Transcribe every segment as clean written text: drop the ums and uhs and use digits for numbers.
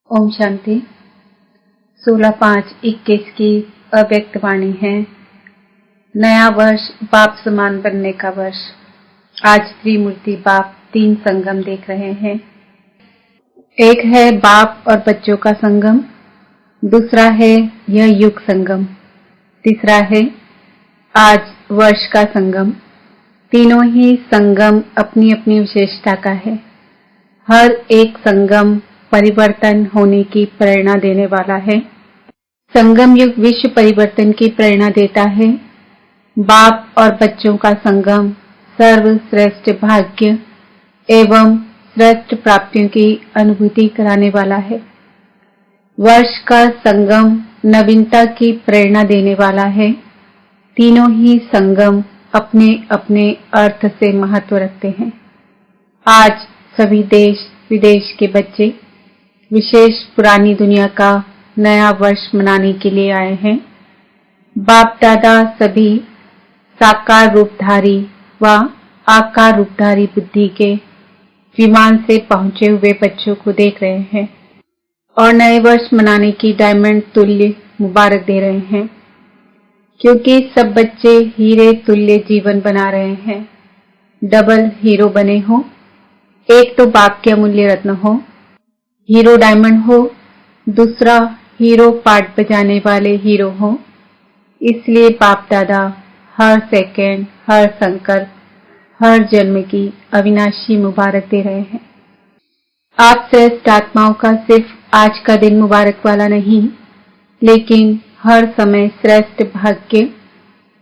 ओम शांति। 16/5/21 की अव्यक्त वाणी है। नया वर्ष बाप समान बनने का वर्ष। आज त्रिमूर्ति बाप 3 संगम देख रहे हैं। एक है बाप और बच्चों का संगम, दूसरा है यह युग संगम, तीसरा है आज वर्ष का संगम। तीनों ही संगम अपनी अपनी विशेषता का है। हर एक संगम परिवर्तन होने की प्रेरणा देने वाला है। संगम युग विश्व परिवर्तन की प्रेरणा देता है। बाप और बच्चों का संगम सर्वश्रेष्ठ भाग्य एवं श्रेष्ठ प्राप्तियों की अनुभूति कराने वाला है। वर्ष का संगम नवीनता की प्रेरणा देने वाला है। तीनों ही संगम अपने अपने अर्थ से महत्व रखते हैं। आज सभी देश विदेश के बच्चे विशेष पुरानी दुनिया का नया वर्ष मनाने के लिए आए हैं। बाप दादा सभी साकार रूपधारी व आकार रूपधारी बुद्धि के विमान से पहुंचे हुए बच्चों को देख रहे हैं और नए वर्ष मनाने की डायमंड तुल्य मुबारक दे रहे हैं, क्योंकि सब बच्चे हीरे तुल्य जीवन बना रहे हैं। डबल हीरो बने हो, एक तो बाप के अमूल्य रत्न हो, हीरो डायमंड हो, दूसरा हीरो पार्ट बजाने वाले हीरो हो। इसलिए बाप दादा हर सेकंड, हर संकल्प, हर जन्म की अविनाशी मुबारक दे रहे हैं। आप श्रेष्ठ आत्माओं का सिर्फ आज का दिन मुबारक वाला नहीं, लेकिन हर समय श्रेष्ठ भाग्य,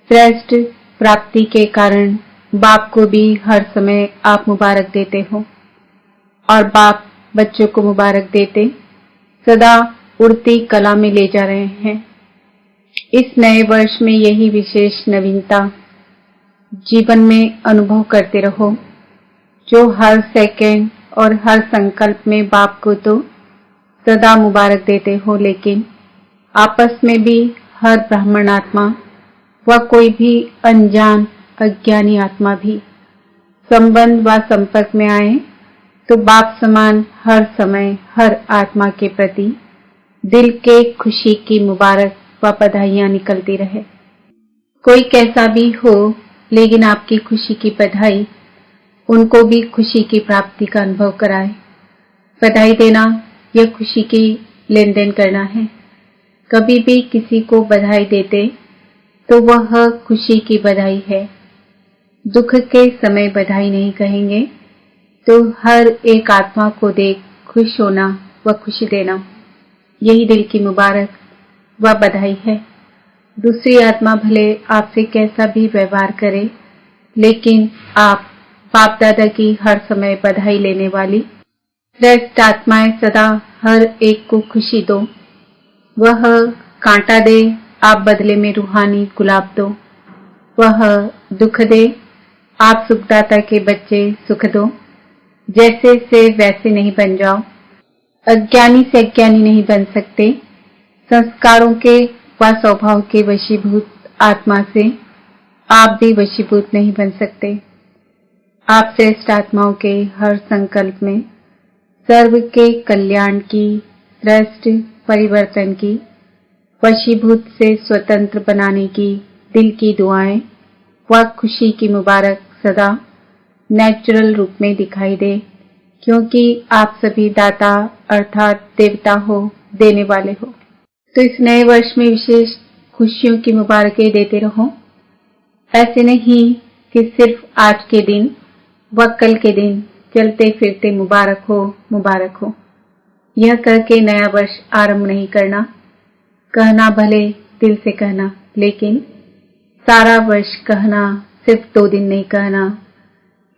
श्रेष्ठ प्राप्ति के कारण बाप को भी हर समय आप मुबारक देते हो और बाप बच्चों को मुबारक देते सदा उड़ती कला में ले जा रहे हैं। इस नए वर्ष में यही विशेष नवीनता जीवन में अनुभव करते रहो, जो हर सेकंड और हर संकल्प में बाप को तो सदा मुबारक देते हो, लेकिन आपस में भी हर ब्राह्मण आत्मा व कोई भी अनजान अज्ञानी आत्मा भी संबंध व संपर्क में आए तो बाप समान हर समय हर आत्मा के प्रति दिल के खुशी की मुबारक व बधाइयां निकलती रहे। कोई कैसा भी हो, लेकिन आपकी खुशी की बधाई उनको भी खुशी की प्राप्ति का अनुभव कराए। बधाई देना यह खुशी की लेन देन करना है। कभी भी किसी को बधाई देते तो वह खुशी की बधाई है। दुख के समय बधाई नहीं कहेंगे, तो हर एक आत्मा को देख खुश होना व खुशी देना, यही दिल की मुबारक व बधाई है। दूसरी आत्मा भले आपसे कैसा भी व्यवहार करे, लेकिन आप बाप दादा की हर समय बधाई लेने वाली श्रेष्ठ आत्माएं सदा हर एक को खुशी दो। वह कांटा दे, आप बदले में रूहानी गुलाब दो। वह दुख दे, आप सुखदाता के बच्चे सुख दो। जैसे से वैसे नहीं बन जाओ। अज्ञानी से अज्ञानी नहीं बन सकते। संस्कारों के व स्वभाव के वशीभूत आत्मा से आप भी वशीभूत नहीं बन सकते। आप श्रेष्ठ आत्माओं के हर संकल्प में सर्व के कल्याण की, श्रेष्ठ परिवर्तन की, वशीभूत से स्वतंत्र बनाने की दिल की दुआएं व खुशी की मुबारक सदा नेचुरल रूप में दिखाई दे, क्योंकि आप सभी दाता अर्थात देवता हो, देने वाले हो। तो इस नए वर्ष में विशेष खुशियों की मुबारकें देते रहो। ऐसे नहीं कि सिर्फ आज के दिन व कल के दिन चलते फिरते मुबारक हो, मुबारक हो, यह करके नया वर्ष आरंभ नहीं करना। कहना भले दिल से कहना, लेकिन सारा वर्ष कहना, सिर्फ 2 दिन नहीं कहना।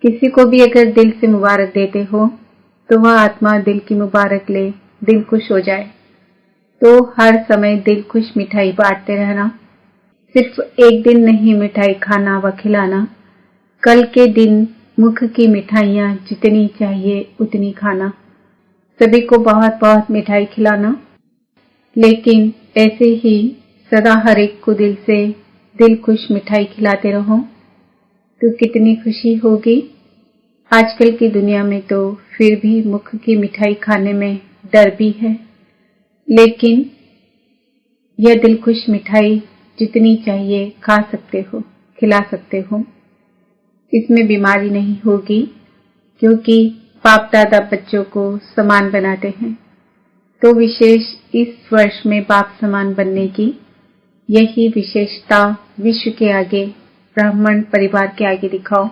किसी को भी अगर दिल से मुबारक देते हो तो वह आत्मा दिल की मुबारक ले, दिल खुश हो जाए। तो हर समय दिल खुश मिठाई बांटते रहना। सिर्फ एक दिन नहीं मिठाई खाना व खिलाना, कल के दिन मुख की मिठाइयाँ जितनी चाहिए उतनी खाना। सभी को बहुत बहुत मिठाई खिलाना, लेकिन ऐसे ही सदा हर एक को दिल से दिल खुश मिठाई खिलाते रहो तो कितनी खुशी होगी। आजकल की दुनिया में तो फिर भी मुख की मिठाई खाने में डर भी है। लेकिन यह दिलखुश मिठाई जितनी चाहिए खा सकते हो, खिला सकते हो। इसमें बीमारी नहीं होगी, क्योंकि बाप दादा बच्चों को समान बनाते हैं। तो विशेष इस वर्ष में बाप समान बनने की यही विशेषता विश्व के आगे, ब्राह्मण परिवार के आगे दिखाओ।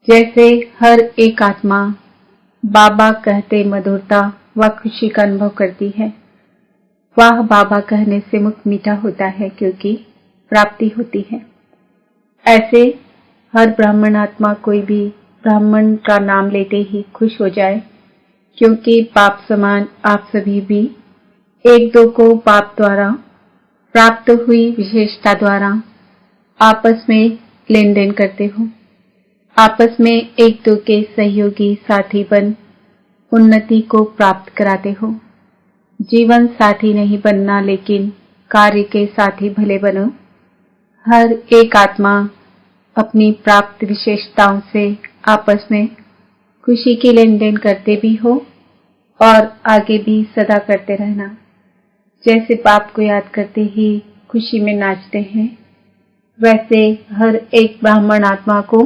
जैसे हर एक आत्मा बाबा कहते मधुरता व खुशी का अनुभव करती है, वह बाबा कहने से मुख मीठा होता है, क्योंकि प्राप्ति होती है। ऐसे हर ब्राह्मण आत्मा कोई भी ब्राह्मण का नाम लेते ही खुश हो जाए, क्योंकि बाप समान आप सभी भी एक दो को बाप द्वारा प्राप्त हुई विशेषता द्वारा आपस में लेन देन करते हो। आपस में एक दो के सहयोगी साथी बन उन्नति को प्राप्त कराते हो। जीवन साथी नहीं बनना, लेकिन कार्य के साथी भले बनो। हर एक आत्मा अपनी प्राप्त विशेषताओं से आपस में खुशी की लेन देन करते भी हो और आगे भी सदा करते रहना। जैसे बाप को याद करते ही खुशी में नाचते हैं, वैसे हर एक ब्राह्मण आत्मा को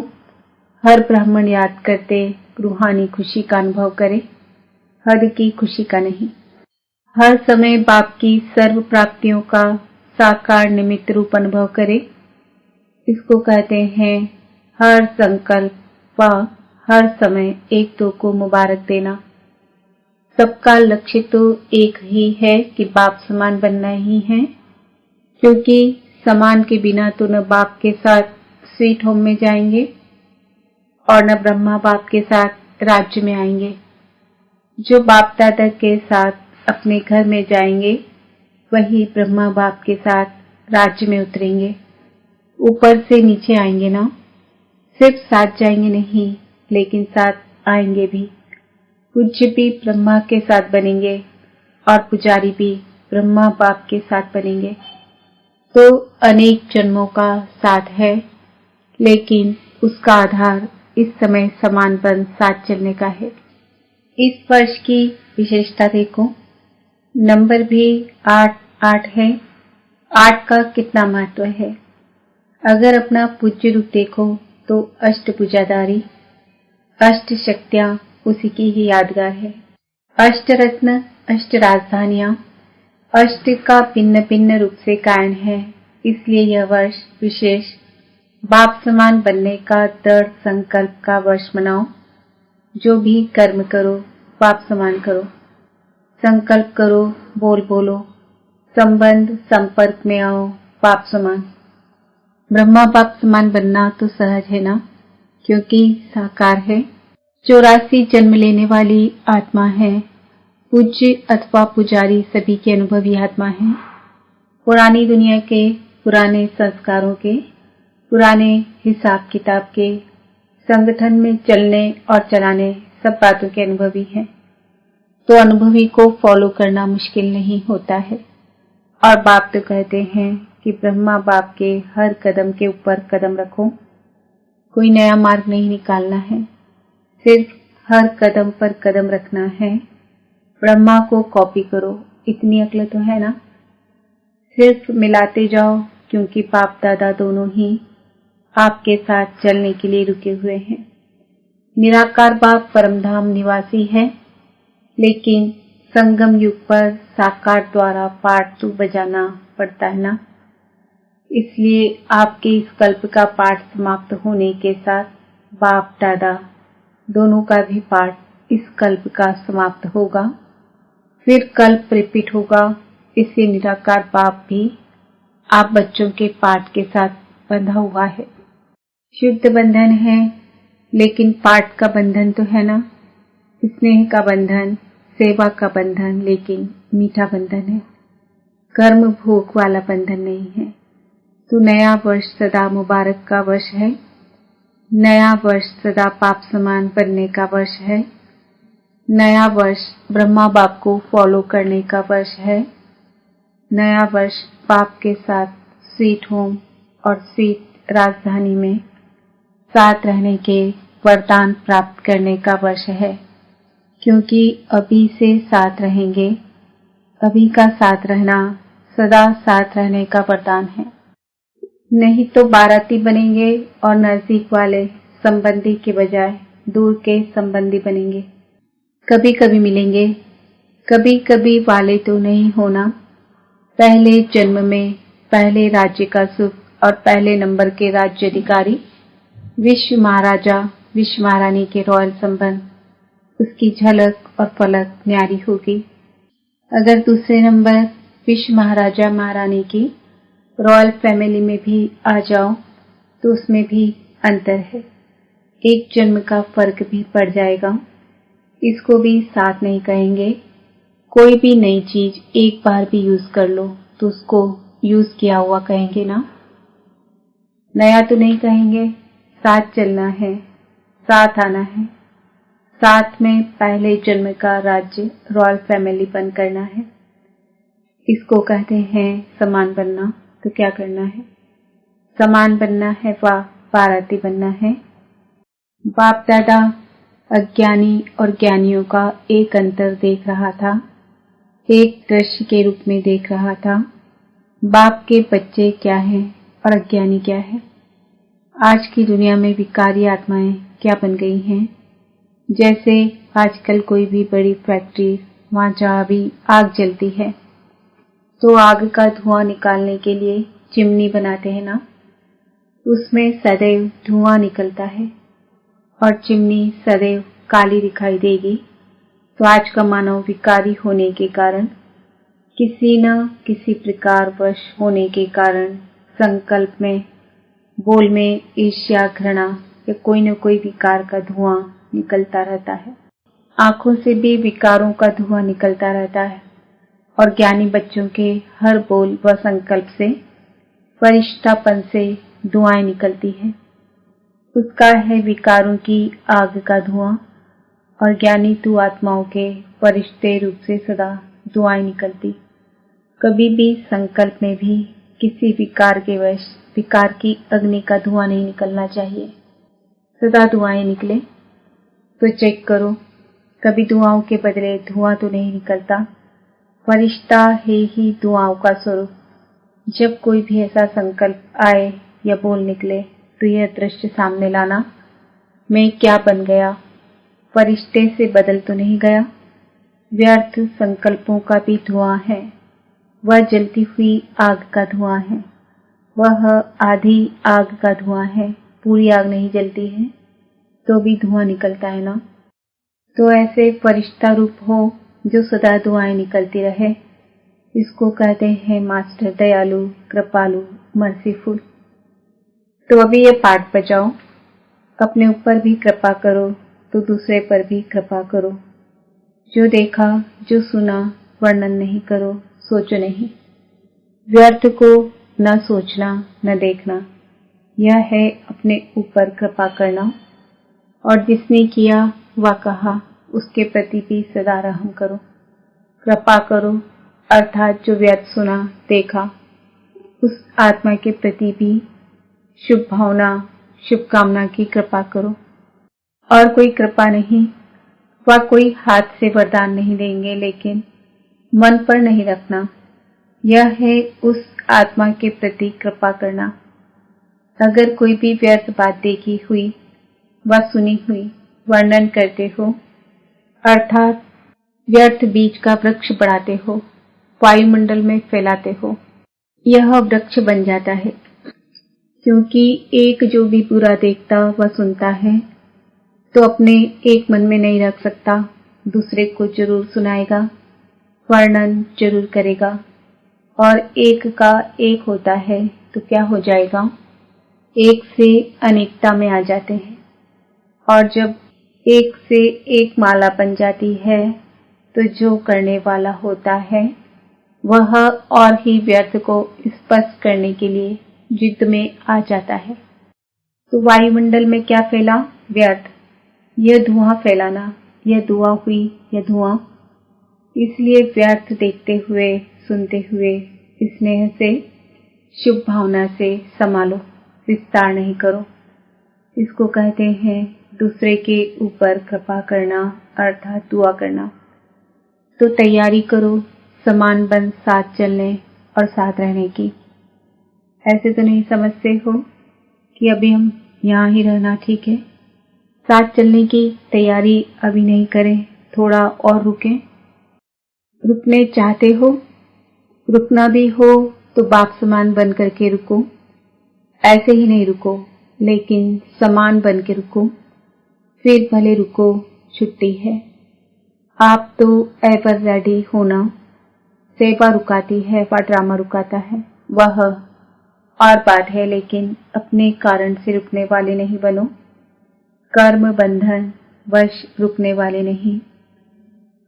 हर ब्राह्मण याद करते रूहानी खुशी का अनुभव करे, हद की खुशी का नहीं। हर समय बाप की सर्व प्राप्तियों का साकार निमित्त रूप अनुभव करे। इसको कहते हैं हर संकल्प व हर समय एक दो को मुबारक देना। सबका लक्ष्य तो एक ही है कि बाप समान बनना ही है, क्योंकि समान के बिना तो न बाप के साथ स्वीट होम में जाएंगे और न ब्रह्मा बाप के साथ राज्य में आएंगे। जो बाप दादा के साथ अपने घर में जाएंगे, वही ब्रह्मा बाप के साथ राज्य में उतरेंगे। ऊपर से नीचे आएंगे ना, सिर्फ साथ जाएंगे नहीं, लेकिन साथ आएंगे भी। पूज्य भी ब्रह्मा के साथ बनेंगे और पुजारी भी ब्रह्मा बाप के साथ बनेंगे। तो अनेक जन्मों का साथ है, लेकिन उसका आधार इस समय समानपन साथ चलने का है। इस वर्ष की विशेषता देखो, नंबर भी 8 है। 8 का कितना महत्व है। अगर अपना पूज्य रूप देखो तो अष्ट पूजादारी, अष्ट शक्तियां उसी की ही यादगार है। अष्ट रत्न, अष्ट राजधानियां, अष्ट का भिन्न भिन्न रूप से कायम है। इसलिए यह वर्ष विशेष बाप समान बनने का दृढ़ संकल्प का वर्ष मनाओ। जो भी कर्म करो बाप समान करो। संकल्प करो, बोल बोलो, संबंध संपर्क में आओ बाप समान। ब्रह्मा बाप समान बनना तो सहज है ना, क्योंकि साकार है। 84 जन्म लेने वाली आत्मा है। पूज्य अथवा पुजारी सभी के अनुभवी आत्मा है। पुरानी दुनिया के पुराने संस्कारों के, पुराने हिसाब किताब के, संगठन में चलने और चलाने सब बातों के अनुभवी हैं। तो अनुभवी को फॉलो करना मुश्किल नहीं होता है। और बाप तो कहते हैं कि ब्रह्मा बाप के हर कदम के ऊपर कदम रखो। कोई नया मार्ग नहीं निकालना है, सिर्फ हर कदम पर कदम रखना है। ब्रह्मा को कॉपी करो, इतनी अक्ल तो है ना। सिर्फ मिलाते जाओ, क्योंकि बाप दादा दोनों ही आपके साथ चलने के लिए रुके हुए हैं। निराकार बाप परमधाम निवासी है, लेकिन संगम युग पर साकार द्वारा पाठ तो बजाना पड़ता है ना। इसलिए आपके इस कल्प का पाठ समाप्त होने के साथ बाप दादा दोनों का भी पाठ इस कल्प का समाप्त होगा। फिर कल्प रिपीट होगा। इससे निराकार बाप भी आप बच्चों के पाठ के साथ बंधा हुआ है। शुद्ध बंधन है, लेकिन पाठ का बंधन तो है ना। स्नेह का बंधन, सेवा का बंधन, लेकिन मीठा बंधन है। कर्म भोग वाला बंधन नहीं है। तो नया वर्ष सदा मुबारक का वर्ष है। नया वर्ष सदा पाप समान बनने का वर्ष है। नया वर्ष ब्रह्मा बाप को फॉलो करने का वर्ष है। नया वर्ष बाप के साथ स्वीट होम और स्वीट राजधानी में साथ रहने के वरदान प्राप्त करने का वर्ष है। क्योंकि अभी से साथ रहेंगे अभी का साथ रहना सदा साथ रहने का वरदान है। नहीं तो बाराती बनेंगे और नजदीक वाले संबंधी के बजाय दूर के संबंधी बनेंगे। कभी कभी मिलेंगे, कभी कभी वाले तो नहीं होना। पहले जन्म में पहले राज्य का सुख और पहले नंबर के राज्य अधिकारी विश्व महाराजा विश्व महारानी के रॉयल संबंध, उसकी झलक और फलक न्यारी होगी। अगर दूसरे नंबर विश्व महाराजा महारानी की रॉयल फैमिली में भी आ जाओ तो उसमें भी अंतर है, एक जन्म का फर्क भी पड़ जाएगा। इसको भी साथ नहीं कहेंगे। कोई भी नई चीज एक बार भी यूज कर लो तो उसको यूज किया हुआ कहेंगे ना। नया तो नहीं कहेंगे, साथ चलना है, साथ आना है, साथ में पहले जन्म का राज्य रॉयल फैमिली बन करना है। इसको कहते हैं समान बनना। तो क्या करना है? समान बनना है व बाराती बनना है। बाप दादा अज्ञानी और ज्ञानियों का एक अंतर देख रहा था, एक दृश्य के रूप में देख रहा था। बाप के बच्चे क्या हैं और अज्ञानी क्या है। आज की दुनिया में विकारी आत्माएं क्या बन गई हैं। जैसे आजकल कोई भी बड़ी फैक्ट्री, वहां जहां भी आग जलती है तो आग का धुआं निकालने के लिए चिमनी बनाते हैं ना, उसमें सदैव धुआं निकलता है और चिमनी सदैव काली दिखाई देगी। तो आज का मानव विकारी होने के कारण, किसी न किसी प्रकार वश होने के कारण संकल्प में, बोल में ईर्ष्या, घृणा या कोई न कोई विकार का धुआं निकलता रहता है। आंखों से भी विकारों का धुआं निकलता रहता है और ज्ञानी बच्चों के हर बोल व संकल्प से, फरिश्तापन से धुआएं निकलती है। उसका है विकारों की आग का धुआं और ज्ञानी तु आत्माओं के फरिश्ते रूप से सदा धुआएं निकलती। कभी भी संकल्प में भी किसी विकार के वश विकार की अग्नि का धुआं नहीं निकलना चाहिए। सदा धुआएं निकले तो चेक करो, कभी धुआओं के बदले धुआं तो नहीं निकलता। फरिश्ता है ही धुआओं का स्वरूप। जब कोई भी ऐसा संकल्प आए या बोल निकले तो यह दृश्य सामने लाना, मैं क्या बन गया, फरिश्ते से बदल तो नहीं गया। व्यर्थ संकल्पों का भी धुआं है, वह जलती हुई आग का धुआं है। वह आधी आग का धुआं है, पूरी आग नहीं जलती है तो भी धुआं निकलता है ना। तो ऐसे फरिश्ता रूप हो जो सदा धुआएं निकलती रहे। इसको कहते हैं मास्टर दयालु, कृपालु, मर्सीफुल। तो अभी ये पाठ बजाओ, अपने ऊपर भी कृपा करो तो दूसरे पर भी कृपा करो। जो देखा, जो सुना, वर्णन नहीं करो, सोचो नहीं। व्यर्थ को न सोचना न देखना, यह है अपने ऊपर कृपा करना। और जिसने किया व कहा उसके प्रति भी सदा रहम करो, कृपा करो। अर्थात जो व्यर्थ सुना, देखा, उस आत्मा के प्रति भी शुभ भावना, शुभकामना की कृपा करो। और कोई कृपा नहीं, वह कोई हाथ से वरदान नहीं देंगे, लेकिन मन पर नहीं रखना। यह है उस आत्मा के प्रति कृपा करना। अगर कोई भी व्यर्थ बात देखी हुई व सुनी हुई वर्णन करते हो, अर्थात व्यर्थ बीज का वृक्ष बढ़ाते हो, वायुमंडल में फैलाते हो, यह वृक्ष बन जाता है। क्योंकि एक जो भी बुरा देखता व सुनता है तो अपने एक मन में नहीं रख सकता, दूसरे को जरूर सुनाएगा, वर्णन जरूर करेगा। और एक का एक होता है तो क्या हो जाएगा, एक से अनेकता में आ जाते हैं। और जब एक से एक माला बन जाती है तो जो करने वाला होता है वह और ही व्यर्थ को स्पष्ट करने के लिए जिद में आ जाता है। तो वायुमंडल में क्या फैला? व्यर्थ। यह धुआं फैलाना, यह दुआ हुई, यह धुआं। इसलिए व्यर्थ देखते हुए, सुनते हुए स्नेह से, शुभ भावना से संभालो, विस्तार नहीं करो। इसको कहते हैं दूसरे के ऊपर कृपा करना, अर्थात दुआ करना। तो तैयारी करो, समान बन साथ चलने और साथ रहने की। ऐसे तो नहीं समझते हो कि अभी हम यहाँ ही रहना ठीक है, साथ चलने की तैयारी अभी नहीं करें, थोड़ा और रुकें। रुकने चाहते हो, रुकना भी हो तो बाप समान बन करके रुको। ऐसे ही नहीं रुको, लेकिन समान बन के रुको, फिर भले रुको, छुट्टी है। आप तो एवर रेडी होना, सेवा रुकाती है व ड्रामा रुकाता है, वह और बात है, लेकिन अपने कारण से रुकने वाले नहीं बनो। कर्म बंधन वश रुकने वाले नहीं।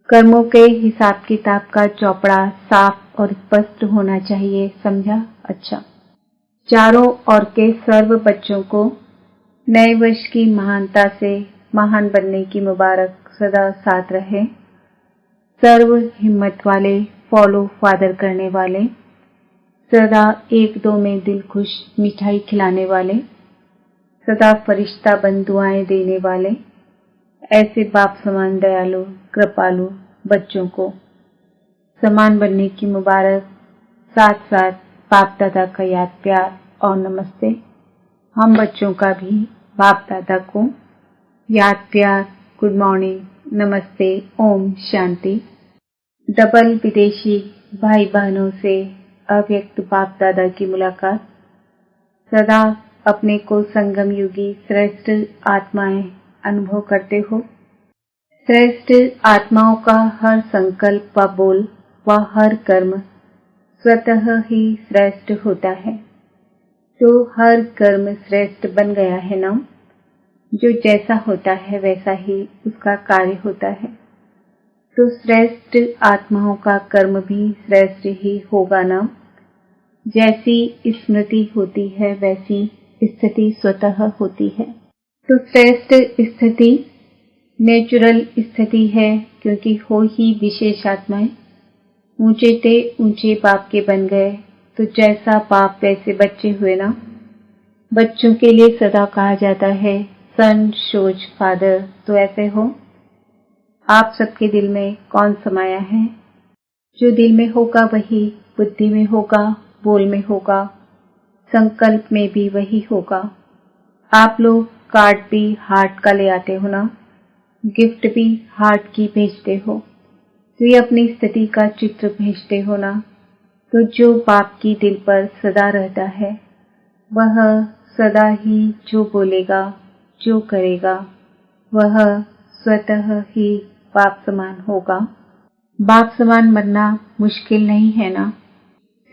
कर्मों के हिसाब किताब का चौपड़ा साफ और स्पष्ट होना चाहिए, समझा? अच्छा। चारों ओर के सर्व बच्चों को नए वर्ष की महानता से महान बनने की मुबारक सदा साथ रहे। सर्व हिम्मत वाले, फॉलो फादर करने वाले, सदा एक दो में दिल खुश मिठाई खिलाने वाले, सदा फरिश्ता बन दुआएं देने वाले, ऐसे बाप समान दयालु कृपालु बच्चों को समान बनने की मुबारक, साथ साथ बाप दादा का याद प्यार और नमस्ते। हम बच्चों का भी बाप दादा को याद प्यार, गुड मॉर्निंग, नमस्ते, ओम शांति। डबल विदेशी भाई बहनों से अव्यक्त बाप दादा की मुलाकात। सदा अपने को संगम युगी श्रेष्ठ आत्माएं अनुभव करते हो। श्रेष्ठ आत्माओं का हर संकल्प व बोल व हर कर्म स्वतः ही श्रेष्ठ होता है। तो हर कर्म श्रेष्ठ बन गया है ना। जो जैसा होता है वैसा ही उसका कार्य होता है। तो श्रेष्ठ आत्माओं का कर्म भी श्रेष्ठ ही होगा ना। जैसी स्मृति होती है वैसी स्थिति स्वतः होती है। तो श्रेष्ठ स्थिति नेचुरल स्थिति है, क्योंकि हो ही विशेष आत्माएं। ऊंचे ते ऊंचे बाप के बन गए, तो जैसा बाप वैसे बच्चे हुए ना। बच्चों के लिए सदा कहा जाता है सन शोज फादर, तो ऐसे हो। आप सबके दिल में कौन समाया है? जो दिल में होगा वही बुद्धि में होगा, बोल में होगा, संकल्प में भी वही होगा। आप लोग कार्ड भी हार्ट का ले आते हो ना, गिफ्ट भी हार्ट की भेजते हो, तो ये अपनी स्थिति का चित्र भेजते हो ना। तो जो बाप की दिल पर सदा रहता है, वह सदा ही जो बोलेगा, जो करेगा, वह स्वतः ही बाप समान होगा। बाप समान बनना मुश्किल नहीं है ना।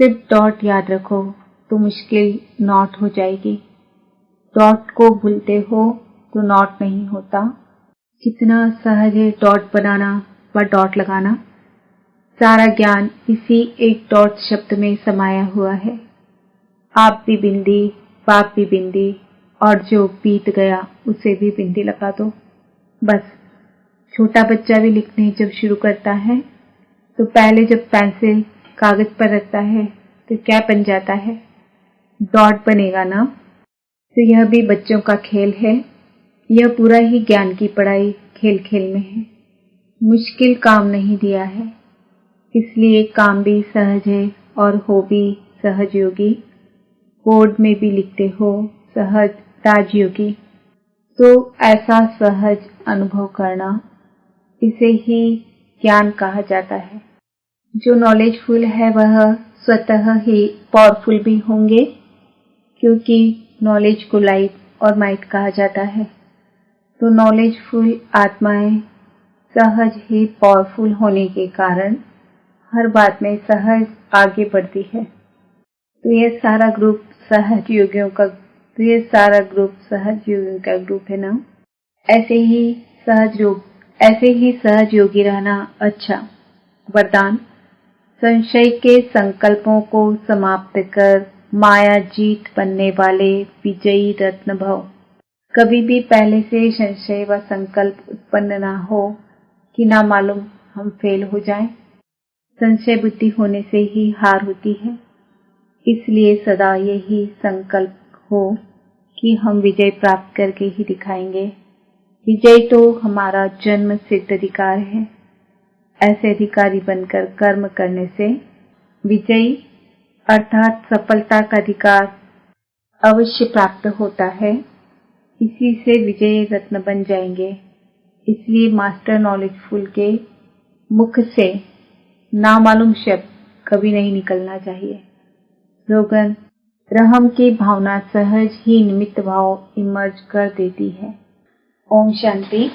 सिर्फ डॉट याद रखो तो मुश्किल नॉट हो जाएगी। डॉट को भूलते हो तो नॉट नहीं होता। कितना सहज है डॉट बनाना व डॉट लगाना। सारा ज्ञान इसी एक डॉट शब्द में समाया हुआ है। आप भी बिंदी, बाप भी बिंदी, और जो बीत गया उसे भी बिंदी लगा दो, बस। छोटा बच्चा भी लिखने जब शुरू करता है तो पहले जब पेंसिल कागज पर रखता है तो क्या बन जाता है? डॉट बनेगा ना। तो यह भी बच्चों का खेल है। यह पूरा ही ज्ञान की पढ़ाई खेल खेल में है। मुश्किल काम नहीं दिया है, इसलिए काम भी सहज है और हो भी सहज योगी। बोर्ड में भी लिखते हो सहज राजयोगी। तो ऐसा सहज अनुभव करना, इसे ही ज्ञान कहा जाता है। जो नॉलेजफुल है वह स्वतः ही पावरफुल भी होंगे, क्योंकि नॉलेज को लाइट और माइट कहा जाता है। तो नॉलेजफुल आत्माएं सहज ही पावरफुल होने के कारण हर बात में सहज आगे बढ़ती है। तो यह सारा ग्रुप सहज योगियों का ग्रुप है ना। ऐसे ही सहज योगी रहना। अच्छा। वरदान: संशय के संकल्पों को समाप्त कर माया जीत बनने वाले विजयी रत्न भव। कभी भी पहले से संशय व संकल्प उत्पन्न ना हो कि ना मालूम हम फेल हो जाएं। संशय बुद्धि होने से ही हार होती है। इसलिए सदा यही संकल्प हो कि हम विजय प्राप्त करके ही दिखाएंगे। विजय तो हमारा जन्म सिद्ध अधिकार है। ऐसे अधिकारी बनकर कर्म करने से विजयी अर्थात सफलता का अधिकार अवश्य प्राप्त होता है। इसी से विजयी रत्न बन जाएंगे। इसलिए मास्टर नॉलेजफुल के मुख से नामालूम शब्द कभी नहीं निकलना चाहिए। स्लोगन: रहम की भावना सहज ही निमित्त भाव इमर्ज कर देती है। ओम शांति।